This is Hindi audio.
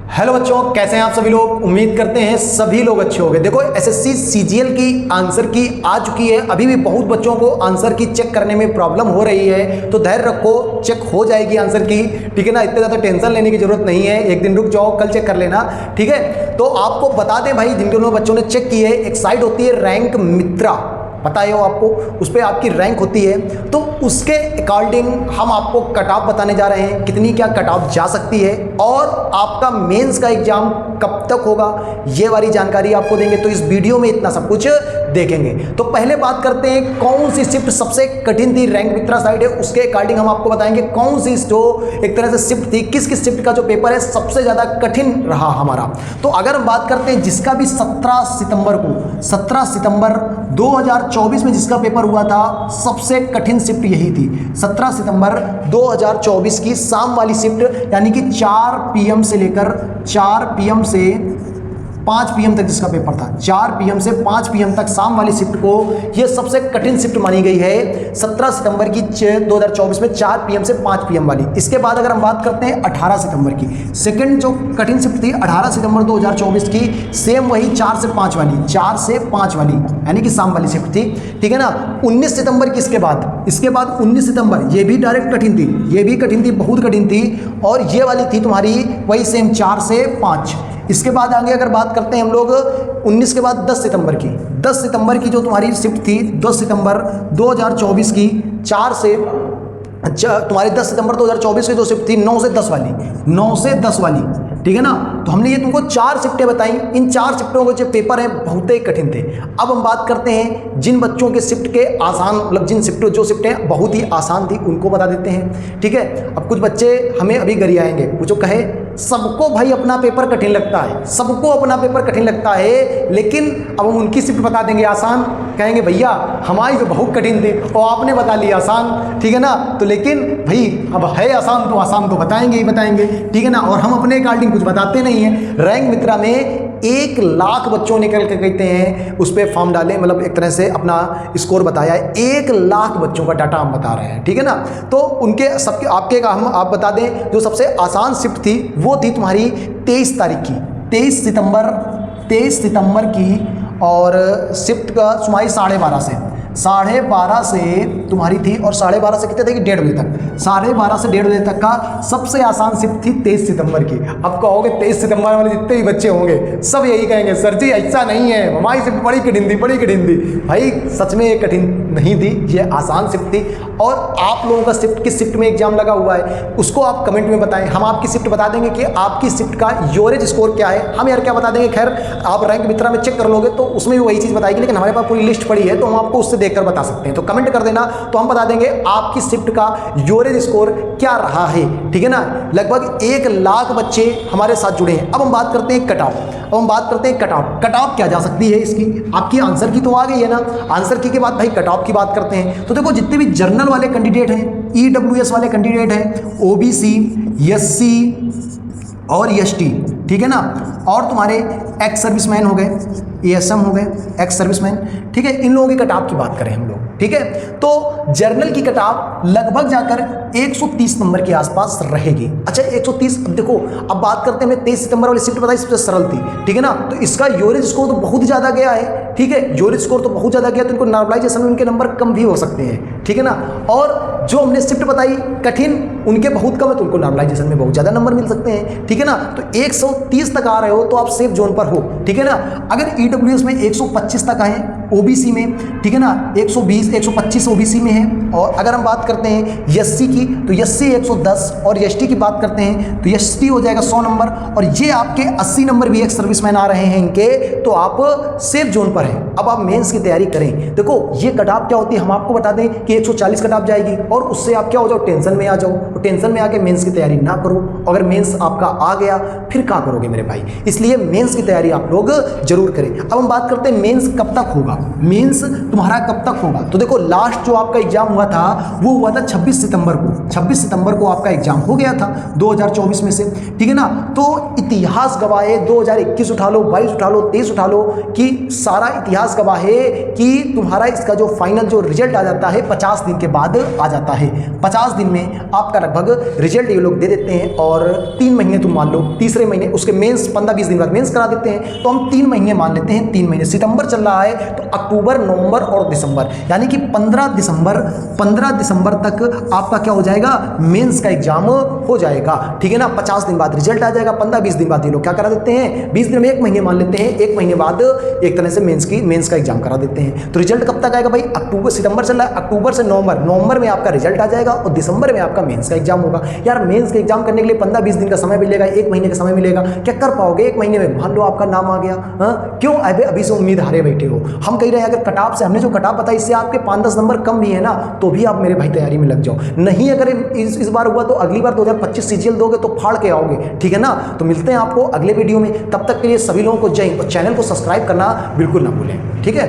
हेलो बच्चों, कैसे हैं आप सभी लोग। उम्मीद करते हैं सभी लोग अच्छे होंगे। देखो एसएससी सीजीएल की आंसर की आ चुकी है। अभी भी बहुत बच्चों को आंसर की चेक करने में प्रॉब्लम हो रही है, तो धैर्य रखो, चेक हो जाएगी आंसर की। ठीक है ना, इतने ज़्यादा टेंशन लेने की जरूरत नहीं है। एक दिन रुक जाओ, कल चेक कर लेना। ठीक है, तो आपको बता दें भाई, जिन दोनों बच्चों ने चेक की है, एक साइट होती है रैंक मित्रा, पता है हो आपको, उस पर आपकी रैंक होती है। तो उसके अकॉर्डिंग हम आपको कट ऑफ बताने जा रहे हैं, कितनी क्या कट ऑफ जा सकती है और आपका मेंस का एग्जाम कब तक होगा, ये वाली जानकारी आपको देंगे। तो इस वीडियो में इतना सब कुछ देखेंगे। तो पहले बात करते हैं कौन सी शिफ्ट सबसे कठिन थी। रैंक मित्रा साइट है, उसके अकॉर्डिंग हम आपको बताएंगे कौन सी जो एक तरह से शिफ्ट थी, किस किस शिफ्ट का जो पेपर है सबसे ज़्यादा कठिन रहा हमारा। तो अगर हम बात करते हैं जिसका भी 17 सितंबर 2024 में जिसका पेपर हुआ था, सबसे कठिन शिफ्ट यही थी। 17 सितंबर 2024 की शाम वाली शिफ्ट, यानी कि 4 PM से लेकर 4 PM से 5 PM तक जिसका पेपर था, 4 PM से 5 PM तक शाम वाली शिफ्ट को यह सबसे कठिन शिफ्ट मानी गई है 17 सितंबर की 2024 में 4 PM से 5 PM वाली। इसके बाद अगर हम बात करते हैं 18 सितंबर की, सेकंड जो कठिन शिफ्ट थी 18 सितंबर 2024 की, सेम वही 4 से 5 वाली, 4 से 5 वाली यानी कि शाम वाली शिफ्ट थी। ठीक है ना। 19 सितंबर की इसके बाद 19 सितंबर, ये भी डायरेक्ट कठिन थी, ये भी कठिन थी, बहुत कठिन थी। और ये वाली थी तुम्हारी वही सेम 4 से 5। इसके बाद आगे अगर बात करते हैं हम लोग 19 के बाद 10 सितंबर की जो तुम्हारी शिफ्ट थी 10 सितंबर 2024 की, 4 से तुम्हारी 10 सितंबर 2024 की जो शिफ्ट थी 9 से 10 वाली। ठीक है ना। तो हमने ये तुमको 4 शिफ्टें बताई। इन 4 शिफ्टों के जो पेपर हैं बहुत ही कठिन थे। अब हम बात करते हैं जिन बच्चों के शिफ्ट के आसान, मतलब जो शिफ्टें बहुत ही आसान थी उनको बता देते हैं। ठीक है। अब कुछ बच्चे हमें अभी गरियाएंगे, कुछ कहे सबको भाई अपना पेपर कठिन लगता है, सबको अपना पेपर कठिन लगता है, लेकिन अब हम उनकी शिफ्ट बता देंगे आसान, कहेंगे भैया हमारी तो बहुत कठिन थी और आपने बता लिया आसान। ठीक है ना। तो लेकिन भाई अब है आसान तो बताएंगे ही बताएंगे। ठीक है ना। और हम अपने अकॉर्डिंग कुछ बताते नहीं हैं। रैंक मित्रा में 1 लाख बच्चों निकल के कहते हैं, उस पर फॉर्म डाले, मतलब एक तरह से अपना स्कोर बताया है। 1 लाख बच्चों का डाटा हम बता रहे हैं। ठीक है ना। तो उनके सबके आपके का हम आप बता दें, जो सबसे आसान शिफ्ट थी वो थी तुम्हारी 23 तारीख की, 23 सितंबर की। और शिफ्ट का तुम्हारी 12:30 से तुम्हारी थी, और 12:30 से कितने थे कि 1:30 बजे तक, 12:30 से 1:30 बजे तक का सबसे आसान शिफ्ट थी 23 सितंबर की। अब कहोगे 23 सितंबर वाले जितने भी बच्चे होंगे सब यही कहेंगे सर जी ऐसा नहीं है, हमारी शिफ्ट बड़ी कठिन थी। भाई सच में ये कठिन नहीं थी, ये आसान शिफ्ट थी। और आप लोगों का शिफ्ट किस शिफ्ट में एग्जाम लगा हुआ है उसको आप कमेंट में बताएं। हम आपकी शिफ्ट बता देंगे कि आपकी शिफ्ट का एवरेज स्कोर क्या है, हम यार क्या बता देंगे। खैर आप रैंक मित्रा में चेक कर लोगे तो उसमें भी वही चीज़ बताएगी, लेकिन हमारे पास पूरी लिस्ट पड़ी है तो हम आपको उससे देखकर बता सकते हैं। तो कमेंट कर देना, तो हम बता देंगे आपकी शिफ्ट का एवरेज स्कोर क्या रहा है। ठीक है ना। लगभग 1 लाख बच्चे हमारे साथ जुड़े हैं। अब हम बात करते हैं कट ऑफ। कट ऑफ क्या जा सकती है इसकी, आपकी आंसर की तो आ गई है ना। आंसर की के बाद भाई कट ऑफ की बात करते हैं। तो देखो जितने भी जर्नल वाले कैंडिडेट हैं, EWS वाले कैंडिडेट हैं, OBC, SC और ST, ठीक है ना, और तुम्हारे एक्स सर्विसमैन हो गए, ASM हो गए, एक्स सर्विसमैन। ठीक है, इन लोगों की कट ऑफ की बात करें हम लोग। ठीक है, तो जर्नल की कट ऑफ लगभग जाकर 130 नंबर के आसपास रहेगी। अच्छा 130। अब देखो, अब बात करते हैं, 23 सितंबर वाली शिफ्ट बताई सबसे सरल थी। ठीक है ना। तो इसका एवरेज स्कोर तो बहुत ज़्यादा गया है। ठीक है, एवरेज स्कोर तो बहुत ज़्यादा गया, तो इनको नॉर्मलाइजेशन में उनके नंबर कम भी हो सकते हैं। ठीक है ना। और जो हमने शिफ्ट बताई कठिन, उनके बहुत कम है तो उनको नॉर्मलाइजेशन में बहुत ज़्यादा नंबर मिल सकते हैं। ठीक है ना। तो 130 तक आ रहे हो तो आप सेफ जोन पर हो। ठीक है ना। अगर EWS में 125 तक आए, OBC में, ठीक है ना, 120 125 OBC में है। और अगर हम बात करते हैं SC की, तो SC 110, और ST की बात करते हैं तो ST हो जाएगा 100 नंबर। और ये आपके 80 नंबर भी एक्स सर्विसमैन आ रहे हैं इनके, तो आप सेफ जोन पर हैं। अब आप मेंस की तैयारी करें। देखो ये कट ऑफ क्या होती है हम आपको बता दें कि 140 कट ऑफ जाएगी, और उससे आप क्या हो जाओ, टेंशन में आ जाओ। तो टेंशन में आके मेंस की तैयारी ना करो। अगर मेंस आपका आ गया फिर क्या करोगे मेरे भाई। इसलिए मेंस की तैयारी आप लोग जरूर करें। अब हम बात करते हैं मेंस कब तक होगा। होगा, मेंस तुम्हारा कब तक होगा। तो देखो लास्ट जो आपका एग्जाम हुआ था वो हुआ था 26 सितंबर को, 26 सितंबर को आपका एग्जाम हो गया था 2024 में से, ठीक है ना। तो इतिहास गवाह है, 2021 उठा लो, 22 उठा लो, 23 उठा लो, कि सारा इतिहास गवाह है कि तुम्हारा इसका जो फाइनल जो रिजल्ट आ जाता है 50 दिन के बाद आ जाता है। 50 दिन में आपका लगभग रिजल्ट ये लोग दे देते हैं, और 3 महीने तुम मान लो, तीसरे महीने उसके मेंस 15-20 दिन बाद मेंस करा देते हैं। तो हम 3 महीने मान लेते हैं, 3 महीने, सितंबर चल रहा है तो अक्टूबर, नवंबर और दिसंबर, यानी कि 15 दिसंबर तक आपका क्या हो जाएगा, मेंस का एग्जाम हो जाएगा, ठीक है ना। 50 दिन बाद रिजल्ट आ जाएगा, 15-20 दिन बाद ये लोग क्या करा देते हैं, 20 दिन में 1 महीने मान लेते हैं, 1 महीने बाद एक तरह से मेंस का एग्जाम करा देते हैं। तो रिजल्ट कब तक आएगा भाई, अक्टूबर, सितंबर चल रहा है, अक्टूबर से नवंबर में आपका रिजल्ट आ जाएगा, और दिसंबर में आपका मेंस का एग्जाम होगा। यार मेंस का एग्जाम करने के लिए 15-20 दिन का समय मिलेगा, 1 महीने का समय मिलेगा, क्या कर पाओगे 1 महीने में? मान लो आपका नाम आ गया, हाँ क्यों अभी से उम्मीद हारे बैठे हो। हम कह रहे हैं अगर कटाप से, हमने जो कटाप बताया इससे आपके 5-10 नंबर कम भी है ना, तो भी आप मेरे भाई तैयारी में लग जाओ। नहीं अगर इस बार हुआ तो अगली बार 2025 सीजीएल दोगे तो फाड़ के आओगे, ठीक है ना। तो मिलते हैं आपको अगले वीडियो में, तब तक के लिए सभी लोगों को जय हिंद, और चैनल को सब्सक्राइब करना बिल्कुल ना भूलें, ठीक है।